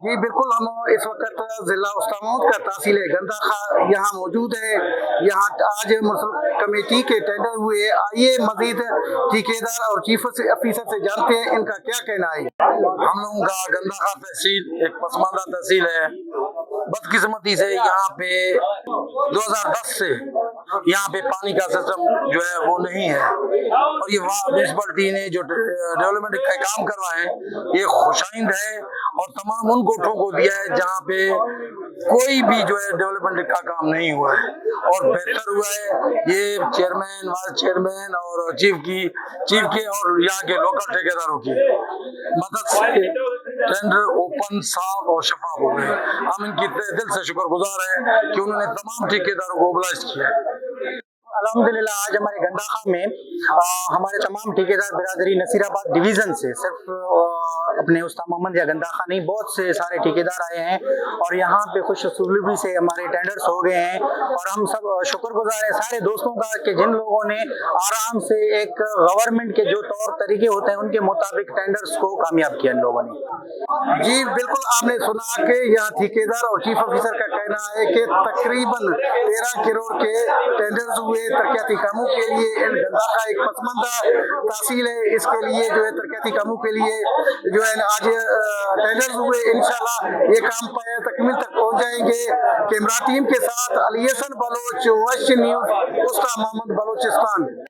جی بالکل، ہم اس وقت ضلع استامود کا تحصیل گندہ خا یہاں موجود ہے۔ یہاں آج منسلک کمیٹی کے ٹینڈر ہوئے، آئیے مزید ٹھیکیدار اور چیف آفیسر سے جانتے ہیں ان کا کیا کہنا ہے۔ ہم لوگوں کا گندہ خا تحصیل ایک پسماندہ تحصیل ہے۔ بدقسمتی سے یہاں پہ 2010 سے یہاں پہ پانی کا سسٹم جو ہے وہ نہیں ہے، اور یہ میونسپلٹی نے جو ڈیولپمنٹ کا کام کروائے ہیں یہ خوشائند ہے، اور تمام ان کوٹھوں کو دیا ہے جہاں پہ کوئی بھی جو ہے ڈیولپمنٹ کا کام نہیں ہوا ہے، اور بہتر ہوا ہے یہ چیئرمین، وائس چیئرمین اور چیف کے اور یہاں کے لوکل ٹھیکیداروں کی مدد سے ٹینڈر اوپن، صاف اور شفاف ہو گئے۔ ہم ان کی دل سے شکر گزار ہیں کہ انہوں نے تمام ٹھیکیداروں کو موبلائز کیا ہے۔ الحمدللہ آج ہمارے گندہ خا میں ہمارے تمام ٹھیکیدار برادری نصیر آباد ڈویژن سے، صرف اپنے استاد محمد یا گندہ خا نہیں، بہت سے سارے ٹھیکیدار آئے ہیں، اور یہاں پہ خوش اسلوبی سے ہمارے ٹینڈرز ہو گئے ہیں، اور ہم سب شکر گزار ہیں سارے دوستوں کا کہ جن لوگوں نے آرام سے ایک گورنمنٹ کے جو طور طریقے ہوتے ہیں ان کے مطابق ٹینڈرز کو کامیاب کیا ان لوگوں نے۔ جی بالکل، آپ نے سنا کہ یہاں ٹھیکیدار اور چیف آفیسر کا کہنا ہے کہ تقریباً 13 کروڑ کے ٹینڈرز ہوئے ترقیاتی کاموں کے لیے۔ گندہ خا ایک پسماندہ تحصیل ہے، اس کے لیے جو ہے ترقیاتی کاموں کے لیے جو ہے آج ٹینڈرز ہوئے۔ انشاءاللہ یہ کام تکمیل تک پہنچ جائیں گے۔ کیمرہ ٹیم کے ساتھ علی حسن بلوچ، ویسٹ نیوز، اسٹا محمد، بلوچستان۔